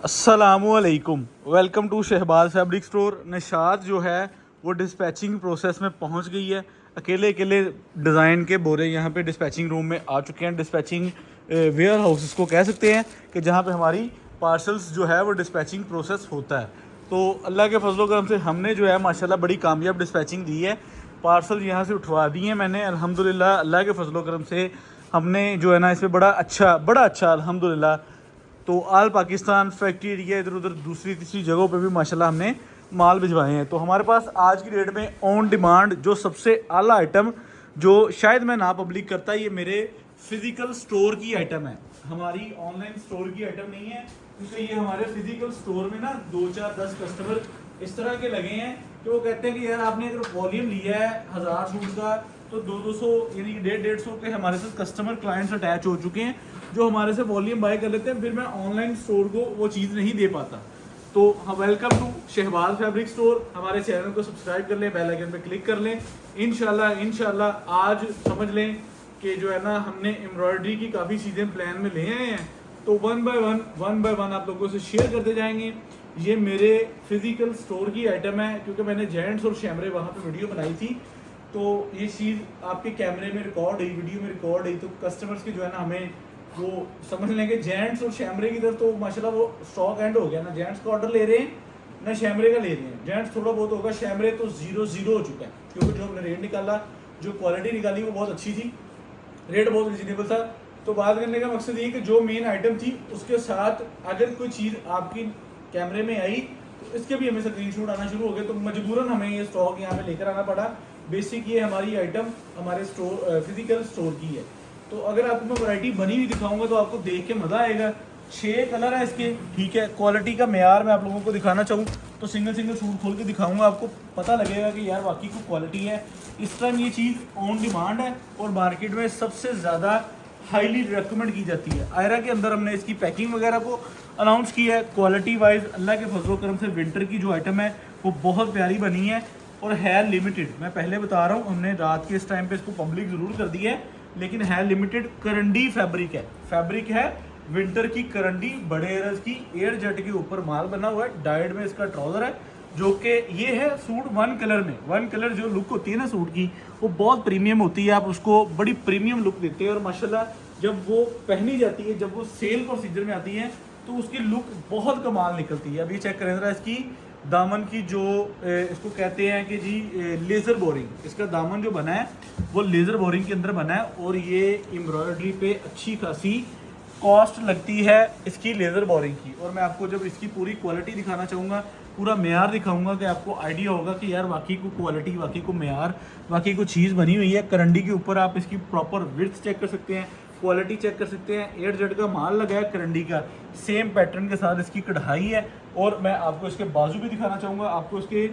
अस्सलामुअलैकुम, welcome to Shahbaz fabric store. Nishat जो है वो डिस्पैचिंग प्रोसेस में पहुंच गई है। अकेले अकेले डिज़ाइन के बोरे यहाँ पे डिस्पैचिंग रूम में आ चुके हैं। डिस्पैचिंग वेयर हाउस इसको कह सकते हैं कि जहाँ पे हमारी पार्सल्स जो है वो डिस्पैचिंग प्रोसेस होता है। तो अल्लाह के फजलो करम से हमने जो है माशाल्लाह बड़ी कामयाब डिस्पैचिंग दी है। पार्सल यहाँ से उठवा दिए हैं मैंने अल्हम्दुलिल्लाह। अल्लाह के फजलो करम से हमने जो है ना इसमें बड़ा अच्छा अल्हम्दुलिल्लाह। तो आल पाकिस्तान फैक्ट्री एरिया इधर उधर दूसरी तीसरी जगहों पे भी माशाल्लाह हमने माल भिजवाए हैं। तो हमारे पास आज की डेट में ऑन डिमांड जो सबसे आला आइटम जो शायद मैं ना पब्लिक करता, ये मेरे फिज़िकल स्टोर की आइटम है। हमारी ऑनलाइन स्टोर की आइटम नहीं है, क्योंकि ये हमारे फिज़िकल स्टोर में ना 2-4-10 कस्टमर इस तरह के लगे हैं कि वो कहते हैं कि यार आपने अगर वॉल्यूम लिया है 1000 सूट का तो 200 यानी 150 के हमारे साथ कस्टमर क्लाइंट्स अटैच हो चुके हैं जो हमारे से वॉल्यूम बाय कर लेते हैं। फिर मैं ऑनलाइन स्टोर को वो चीज़ नहीं दे पाता। तो welcome to Shahbaz fabric store. हमारे चैनल को सब्सक्राइब कर लें, बेल आइकन पे क्लिक कर लें। इंशाल्लाह आज समझ लें कि जो है ना हमने एम्ब्रॉयडरी की काफ़ी चीज़ें प्लान में ले आए हैं। तो वन बाय वन आप लोगों से शेयर करते जाएंगे। ये मेरे फिज़िकल स्टोर की आइटम है, क्योंकि मैंने जेंट्स और शैमरे वहाँ पे वीडियो बनाई थी। तो ये चीज़ आपके कैमरे में रिकॉर्ड हुई, वीडियो में रिकॉर्ड हुई, तो कस्टमर्स की जो है ना हमें वो समझ लेंगे जेंट्स और शैमरे की तरफ तो माशाल्लाह वो स्टॉक एंड हो गया ना। जेंट्स का ऑर्डर ले रहे हैं ना शैमरे का ले रहे हैं। जेंट्स थोड़ा बहुत होगा, शैमरे तो जीरो हो चुका है, क्योंकि जो हमने रेट निकाला, जो क्वालिटी निकाली वो बहुत अच्छी थी, रेट बहुत रिजनेबल था। तो बात करने का मकसद ये कि जो मेन आइटम थी उसके साथ अगर कोई चीज़ आपकी कैमरे में आई तो इसके भी हमें स्क्रीनशॉट आना शुरू हो गए, तो मजबूरन हमें ये स्टॉक यहाँ पे लेकर आना पड़ा। बेसिक ये हमारी आइटम हमारे स्टोर फिजिकल स्टोर की है। तो अगर आपको मैं वैरायटी बनी हुई दिखाऊंगा तो आपको देख के मज़ा आएगा। 6 कलर है इसके, ठीक है। क्वालिटी का मेयार मैं आप लोगों को दिखाना चाहूँ तो सिंगल सूट खोल के दिखाऊंगा, आपको पता लगेगा कि यार वाकई को क्वालिटी है। इस टाइम ये चीज़ ऑन डिमांड है और मार्केट में सबसे ज़्यादा हाईली रिकमेंड की जाती है। आयरा के अंदर हमने इसकी पैकिंग वगैरह को अनाउंस किया है। क्वालिटी वाइज अल्लाह के फजलो करम से विंटर की जो आइटम है वो बहुत प्यारी बनी है और है लिमिटेड। मैं पहले बता रहा हूँ, हमने रात के इस टाइम पे इसको पब्लिक ज़रूर कर दी है, लेकिन है लिमिटेड। करंडी फैब्रिक है विंटर की करंडी, बड़े रज की एयर जेट के ऊपर माल बना हुआ है। डाइड में इसका ट्राउजर है, जो कि ये है सूट वन कलर में। वन कलर जो लुक होती है ना सूट की, वो बहुत प्रीमियम होती है। आप उसको बड़ी प्रीमियम लुक देते हैं और माशाल्लाह जब वो पहनी जाती है, जब वो सेल प्रोसीजर में आती है तो उसकी लुक बहुत कमाल निकलती है। अब ये चेक करें जरा इसकी दामन की जो इसको कहते हैं कि जी लेज़र बोरिंग, इसका दामन जो बना है वो लेज़र बोरिंग के अंदर बना है और ये एम्ब्रॉयडरी पे अच्छी खासी कॉस्ट लगती है इसकी लेज़र बोरिंग की। और मैं आपको जब इसकी पूरी क्वालिटी दिखाना चाहूँगा, पूरा मेयार दिखाऊंगा कि आपको आइडिया होगा कि यार वाकई को क्वालिटी, वाकई को मेयार, वाकई को चीज़ बनी हुई है। करंडी के ऊपर आप इसकी प्रॉपर विड्थ चेक कर सकते हैं, क्वालिटी चेक कर सकते हैं। 8 जेड का माल लगा है करंडी का, सेम पैटर्न के साथ इसकी कढ़ाई है। और मैं आपको इसके बाजू भी दिखाना चाहूँगा। आपको इसके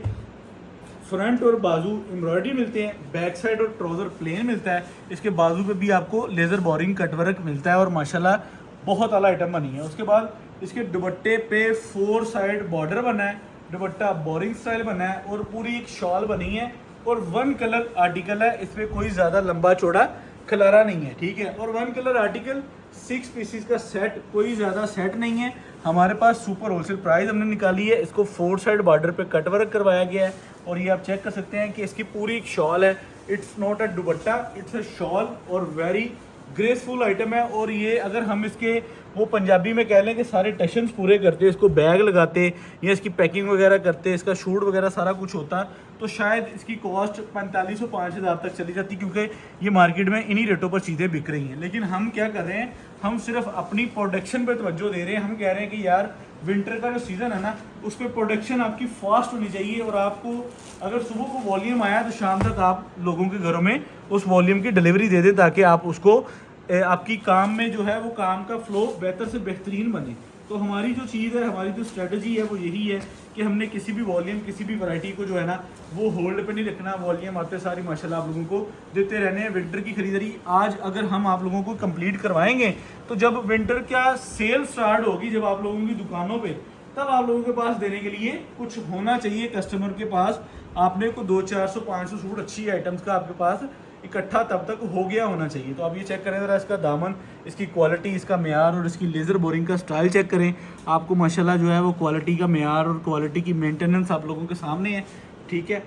फ्रंट और बाजू एम्ब्रॉयडरी मिलते हैं, बैक साइड और ट्राउज़र प्लेन मिलता है। इसके बाजू पे भी आपको लेज़र बोरिंग कटवर्क मिलता है और माशाल्लाह बहुत आला आइटम बनी है। उसके बाद इसके दुपट्टे पे 4 साइड बॉर्डर बना है, दुपट्टा बोरिंग स्टाइल बना है और पूरी एक शॉल बनी है और 1 कलर आर्टिकल है। इस पर कोई ज़्यादा लंबा चौड़ा खलारा नहीं है, ठीक है। और 1 कलर आर्टिकल 6 पीसीस का सेट, कोई ज़्यादा सेट नहीं है। हमारे पास सुपर होलसेल प्राइस हमने निकाली है। इसको 4 साइड बॉर्डर पे कट वर्क करवाया गया है और ये आप चेक कर सकते हैं कि इसकी पूरी एक शॉल है। It's not a dupatta, it's a shawl और वेरी ग्रेसफुल आइटम है। और ये अगर हम इसके वो पंजाबी में कह लें कि सारे टशन्स पूरे करते, इसको बैग लगाते या इसकी पैकिंग वगैरह करते, इसका शूट वगैरह सारा कुछ होता, तो शायद इसकी कॉस्ट 4500-5000 तक चली जाती, क्योंकि ये मार्केट में इन्हीं रेटों पर चीज़ें बिक रही हैं। लेकिन हम क्या कर रहे हैं, हम सिर्फ अपनी प्रोडक्शन पर तवज्जो दे रहे हैं। हम कह रहे हैं कि यार विंटर का जो सीज़न है ना, उस पर प्रोडक्शन आपकी फास्ट होनी चाहिए और आपको अगर सुबह को वॉल्यूम आया तो शाम तक आप लोगों के घरों में उस वॉल्यूम की डिलीवरी दे दें, ताकि आप उसको आपकी काम में जो है वो काम का फ्लो बेहतर से बेहतरीन बने। तो हमारी जो चीज़ है, हमारी जो स्ट्रेटजी है वो यही है कि हमने किसी भी वॉल्यूम, किसी भी वैरायटी को जो है ना वो होल्ड पे नहीं रखना। वॉल्यूम आते सारी माशाल्लाह आप लोगों को देते रहने हैं। विंटर की खरीदारी आज अगर हम आप लोगों को कंप्लीट करवाएंगे तो जब विंटर का सेल स्टार्ट होगी, जब आप लोगों की दुकानों पे, तब आप लोगों के पास देने के लिए कुछ होना चाहिए कस्टमर के पास। आपने को 200, 400, 500 सूट अच्छी आइटम्स का आपके पास इकट्ठा तब तक हो गया होना चाहिए। तो आप ये चेक करें ज़रा इसका दामन, इसकी क्वालिटी, इसका मेयार और इसकी लेज़र बोरिंग का स्टाइल चेक करें। आपको माशाल्लाह जो है वो क्वालिटी का मेयार और क्वालिटी की मेंटेनेंस आप लोगों के सामने है, ठीक है।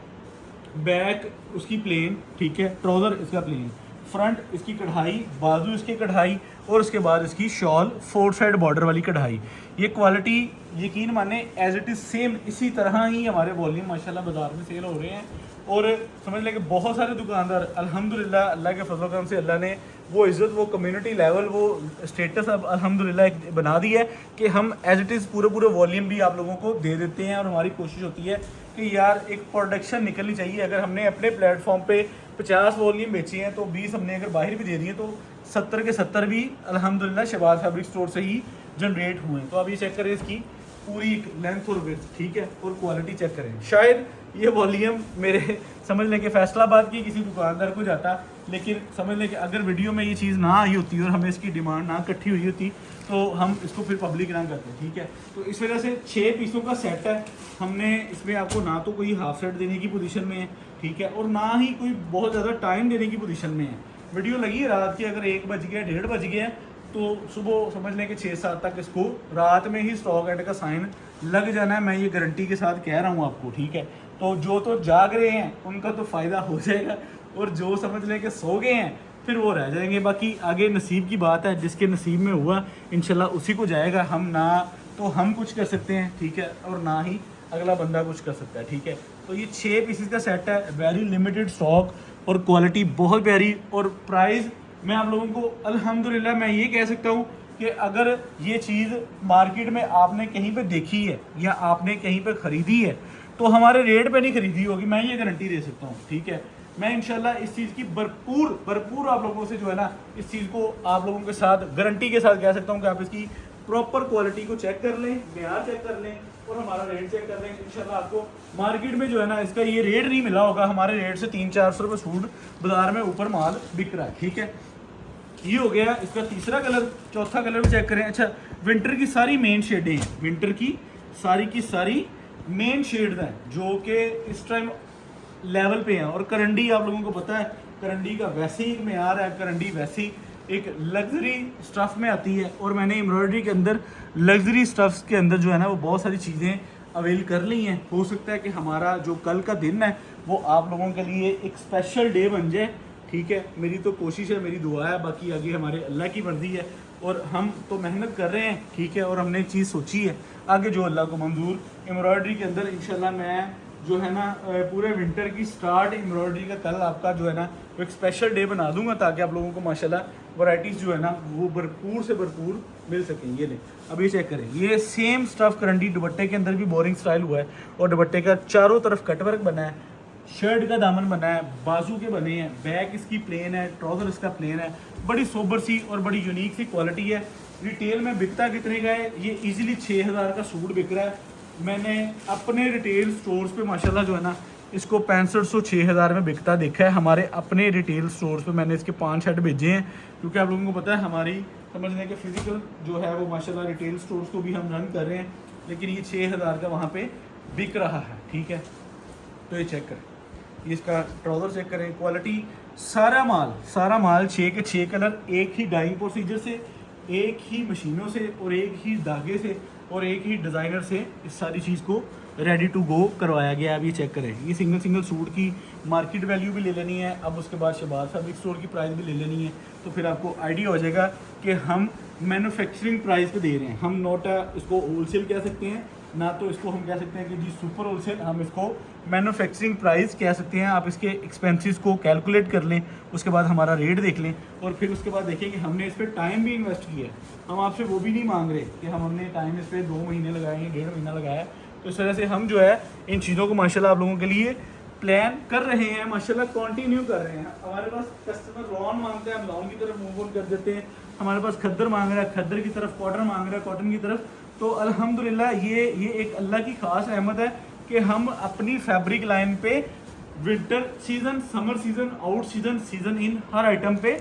बैक उसकी प्लेन, ठीक है, ट्राउज़र इसका प्लेन, फ्रंट इसकी कढ़ाई, बाजू इसकी कढ़ाई और उसके बाद इसकी शॉल 4 साइड बॉर्डर वाली कढ़ाई। ये क्वालिटी यकीन माने एज इट इज़ सेम इसी तरह ही हमारे वॉल्यूम माशाल्लाह बाज़ार में सेल हो रहे हैं। और समझ लें कि बहुत सारे दुकानदार अल्हम्दुलिल्लाह अल्लाह के फजल करम से अल्लाह ने वो इज़्ज़त, वो कम्युनिटी लेवल, वो स्टेटस अब अल्हम्दुलिल्लाह एक बना दी है कि हम एज इट इज़ पूरे वॉल्यूम भी आप लोगों को दे देते हैं। और हमारी कोशिश होती है कि यार एक प्रोडक्शन निकलनी चाहिए। अगर हमने अपने प्लेटफॉर्म पे 50 वॉल्यूम बेची हैं तो 20 हमने अगर बाहर भी दे दिए तो 70 के 70 भी अल्हम्दुलिल्लाह शहबाज फैब्रिक स्टोर से ही जनरेट हुए हैं। तो आप ये चेक करें इसकी पूरी लेंथ और विड्थ, ठीक है, और क्वालिटी चेक करें। शायद ये वॉल्यूम मेरे समझ लें कि फैसलाबाद की किसी दुकानदार को जाता, लेकिन समझ लें कि अगर वीडियो में ये चीज़ ना आई होती और हमें इसकी डिमांड ना इकट्ठी हुई होती तो हम इसको फिर पब्लिक ना करते, ठीक है। तो इस वजह से 6 पीसों का सेट है। हमने इसमें आपको ना तो कोई हाफ सेट देने की पोजीशन में है, ठीक है, और ना ही कोई बहुत ज़्यादा टाइम देने की पोजीशन में है। वीडियो लगी है रात की, अगर 1 बज गया, 1:30 बज गया तो सुबह समझ लें कि 6-7 तक इसको रात में ही स्टॉक एंड का साइन लग जाना है। मैं ये गारंटी के साथ कह रहा हूँ आपको, ठीक है। तो जो तो जाग रहे हैं उनका तो फ़ायदा हो जाएगा, और जो समझ लें कि सो गए हैं फिर वो रह जाएंगे। बाकी आगे नसीब की बात है, जिसके नसीब में हुआ इंशाल्लाह उसी को जाएगा। हम ना तो हम कुछ कर सकते हैं, ठीक है, और ना ही अगला बंदा कुछ कर सकता है, ठीक है। तो ये 6 पीसेस का सेट है, वेरी लिमिटेड स्टॉक और क्वालिटी बहुत प्यारी। और प्राइस मैं आप लोगों को अल्हम्दुलिल्लाह मैं ये कह सकता हूँ कि अगर ये चीज़ मार्केट में आपने कहीं पे देखी है या आपने कहीं पे ख़रीदी है तो हमारे रेट पे नहीं खरीदी होगी, मैं ये गारंटी दे सकता हूँ, ठीक है। मैं इंशाल्लाह इस चीज़ की भरपूर आप लोगों से जो है ना इस चीज़ को आप लोगों के साथ गारंटी के साथ कह सकता हूँ कि आप इसकी प्रॉपर क्वालिटी को चेक कर लें, मेयार चेक कर लें और हमारा रेट चेक कर लें। इंशाल्लाह आपको मार्केट में जो है ना इसका ये रेट नहीं मिला होगा। हमारे रेट से 300-400 रुपये सूट बाजार में ऊपर माल बिक रहा है, ठीक है। ये हो गया इसका तीसरा कलर। चौथा कलर भी चेक करें। अच्छा, विंटर की सारी मेन शेडें हैं, विंटर की सारी मेन शेड्स हैं जो कि इस टाइम लेवल पे हैं। और करंडी आप लोगों को पता है, करंडी का वैसे ही एक मेयार है, करंडी वैसे ही एक लग्जरी स्टफ़ में आती है। और मैंने एम्ब्रॉयडरी के अंदर लग्जरी स्टफ़्स के अंदर जो है ना वो बहुत सारी चीज़ें अवेल कर ली हैं। हो सकता है कि हमारा जो कल का दिन है वो आप लोगों के लिए एक स्पेशल डे बन जाए, ठीक है। मेरी तो कोशिश है, मेरी दुआ है, बाकी आगे हमारे अल्लाह की मर्ज़ी है। और हम तो मेहनत कर रहे हैं, ठीक है, और हमने एक चीज़ सोची है आगे जो अल्लाह को मंजूर। एम्ब्रॉयडरी के अंदर इंशाल्लाह मैं जो है ना पूरे विंटर की स्टार्ट एम्ब्रॉयडरी का कल आपका जो है ना वो एक स्पेशल डे बना दूंगा ताकि आप लोगों को माशाल्लाह वैरायटीज़ जो है ना वो भरपूर से भरपूर मिल सकें। ये ले, अब ये चेक करें, ये सेम स्टफ़ करंडी दुपट्टे के अंदर भी बोरिंग स्टाइल हुआ है और दुपट्टे का चारों तरफ कटवर्क बना है, शर्ट का दामन बना है, बाजू के बने हैं, बैक इसकी प्लेन है, ट्राउज़र इसका प्लेन है। बड़ी सोबर सी और बड़ी यूनिक सी क्वालिटी है। रिटेल में बिकता कितने का है? ये इजीली 6000 का सूट बिक रहा है। मैंने अपने रिटेल स्टोर्स पे माशाल्लाह जो है ना इसको 6500-6000 में बिकता देखा है। हमारे अपने रिटेल स्टोर्स पे मैंने इसके 5 सेट भेजे हैं, क्योंकि आप लोगों को पता है हमारी समझने के फिजिकल जो है वो माशाल्लाह रिटेल स्टोर्स को भी हम रन कर रहे हैं, लेकिन ये 6000 का वहाँ पे बिक रहा है, ठीक है। तो ये चेक करें, ये इसका ट्राउज़र चेक करें, क्वालिटी सारा माल 6 के 6 कलर एक ही डाइंग प्रोसीजर से, एक ही मशीनों से और एक ही धागे से और एक ही डिज़ाइनर से इस सारी चीज़ को रेडी टू गो करवाया गया है। अब ये चेक करें, ये सिंगल सूट की मार्केट वैल्यू भी ले लेनी है, अब उसके बाद शहबाज फैब्रिक स्टोर की प्राइस भी ले लेनी है, तो फिर आपको आइडिया हो जाएगा कि हम मैन्युफैक्चरिंग प्राइस पे दे रहे हैं। हम नोट इसको होलसेल कह सकते हैं, ना तो इसको हम कह सकते हैं कि जी सुपर होलसेल, हम इसको मैन्युफैक्चरिंग प्राइस कह सकते हैं। आप इसके एक्सपेंसेस को कैलकुलेट कर लें, उसके बाद हमारा रेट देख लें और फिर उसके बाद देखें कि हमने इस पर टाइम भी इन्वेस्ट किया है। हम आपसे वो भी नहीं मांग रहे कि हमने टाइम इस पर 2 महीने लगाए हैं, 1.5 महीना लगाया। तो इस वजह से हम जो है इन चीज़ों को माशाल्लाह आप लोगों के लिए प्लान कर रहे हैं, माशाल्लाह कंटिन्यू कर रहे हैं। हमारे पास कस्टमर लॉन मांगता है, हम लॉन की तरफ मूव ऑन कर देते हैं। हमारे पास खद्दर मांग रहा है, खद्दर की तरफ, कॉटन मांग रहा है, कॉटन की तरफ। तो अल्हम्दुलिल्लाह ये एक अल्लाह की ख़ास रहमत है कि हम अपनी फैब्रिक लाइन पे winter season, summer season, out season इन हर आइटम पे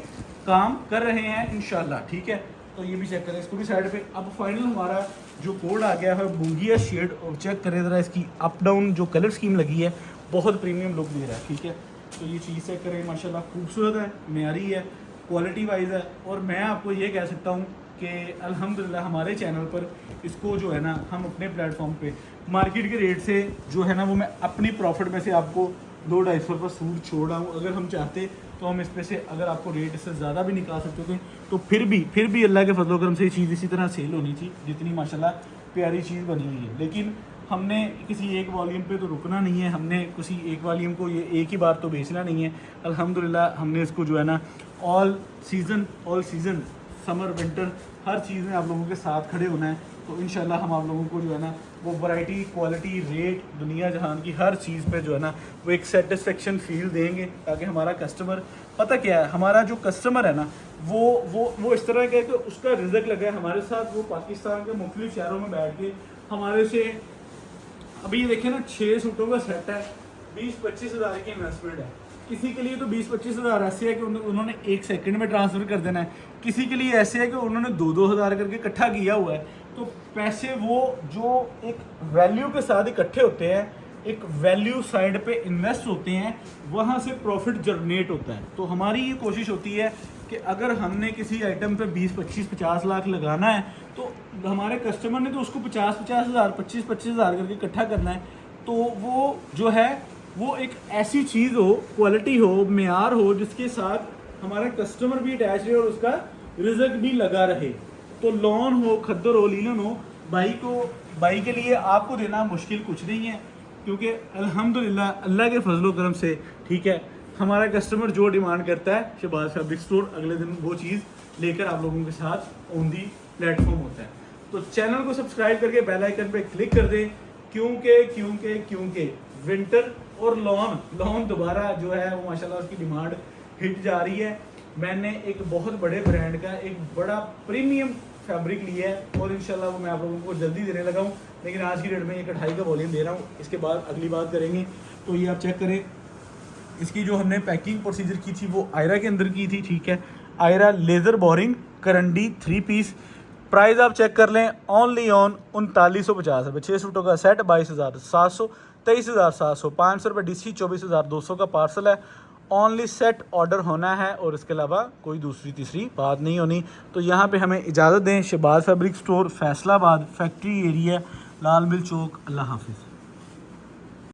काम कर रहे हैं इंशाल्लाह, ठीक है। तो ये भी चेक करें, इसको भी साइड पे। अब फाइनल हमारा जो कोड आ गया है बूंगिया शेड, और चेक करें ज़रा इसकी अप डाउन जो कलर स्कीम लगी है, बहुत प्रीमियम लुक दे रहा है, ठीक है। तो ये चीज़ चेक करें, माशाल्लाह खूबसूरत है, मेयारी है, क्वालिटी वाइज है। और मैं आपको ये कह सकता हूँ कि अल्हम्दुलिल्लाह हमारे चैनल पर इसको जो है ना, हम अपने प्लेटफॉर्म पे मार्केट के रेट से जो है ना, वो मैं अपनी प्रॉफिट में से आपको 200-250 रुपये सूट छोड़ रहा हूँ। अगर हम चाहते तो हम इस पे से अगर आपको रेट इससे ज़्यादा भी निकाल सकते थे, तो फिर भी अल्लाह के फजल करम से ये चीज़ इसी तरह सेल होनी थी जितनी माशाल्लाह प्यारी चीज़ बनी हुई है। लेकिन हमने किसी एक वॉल्यूम पे तो रुकना नहीं है, हमने किसी एक वॉल्यूम को ये एक ही बार तो बेचना नहीं है। अल्हम्दुलिल्लाह हमने इसको जो है ना ऑल सीज़न समर विंटर हर चीज़ में आप लोगों के साथ खड़े होना है। तो इंशाल्लाह हम आप लोगों को जो है ना वो वैरायटी, क्वालिटी, रेट, दुनिया जहान की हर चीज़ पे जो है ना वो एक सेटिस्फेक्शन फील देंगे, ताकि हमारा कस्टमर, पता क्या है, हमारा जो कस्टमर है ना वो इस तरह का है कि उसका रिज़्क लगा है हमारे साथ। वो पाकिस्तान के मुख्तलिफ शहरों में बैठ के हमारे से, अभी ये देखिए ना 6 सूटों का सेट है, 20-25 हज़ार की इन्वेस्टमेंट है। किसी के लिए तो 20-25 हज़ार ऐसे है कि उन्होंने 1 सेकंड में ट्रांसफ़र कर देना है, किसी के लिए ऐसे है कि उन्होंने 2-2 हज़ार करके इकट्ठा किया हुआ है। तो पैसे वो जो एक वैल्यू के साथ इकट्ठे होते हैं, एक वैल्यू साइड पे इन्वेस्ट होते हैं, वहाँ से प्रॉफिट जनरेट होता है। तो हमारी ये कोशिश होती है कि अगर हमने किसी आइटम पे 20-25-50 लाख लगाना है, तो हमारे कस्टमर ने तो उसको 50-50 हज़ार, 25-25 हज़ार करके इकट्ठा करना है। तो वो जो है वो एक ऐसी चीज़ हो, क्वालिटी हो, मेयार हो, जिसके साथ हमारा कस्टमर भी अटैच रहे और उसका रिज़्क भी लगा रहे। तो लॉन हो, खद्दर हो, लीलन हो, बाई के लिए आपको देना मुश्किल कुछ नहीं है, क्योंकि अल्हम्दुलिल्लाह अल्लाह के फजलो करम से, ठीक है, हमारा कस्टमर जो डिमांड करता है, शहबाज फैब्रिक स्टोर अगले दिन वो चीज़ लेकर आप लोगों के साथ ऑन दी प्लेटफॉर्म होता है। तो चैनल को सब्सक्राइब करके बेल आइकन पे क्लिक कर दें, क्योंकि विंटर और लॉन दोबारा जो है वो माशाल्लाह उसकी डिमांड हिट जा रही है। मैंने एक बहुत बड़े ब्रांड का एक बड़ा प्रीमियम फैब्रिक लिया है और इंशाल्लाह वो मैं आप लोगों को जल्दी देने लगा हूँ। लेकिन आज की डेट में 1/2 का वॉल्यूम दे रहा हूँ, इसके बाद अगली बात करेंगे। तो ये आप चेक करें, इसकी जो हमने पैकिंग प्रोसीजर की थी वो आयरा के अंदर की थी, ठीक है, आयरा लेज़र बोरिंग करंडी 3 पीस। प्राइस आप चेक कर लें, ओनली ऑन 3950 रुपये, 6 सूटों का सेट 22,700, 23,700, 500 रुपये DC, 24,200 का पार्सल है। ओनली सेट ऑर्डर होना है और इसके अलावा कोई दूसरी तीसरी बात नहीं होनी। तो यहाँ पे हमें इजाज़त दें। Shahbaz fabric store, Faisalabad, factory area, Lal mill Chowk. अल्लाह हाफिज़।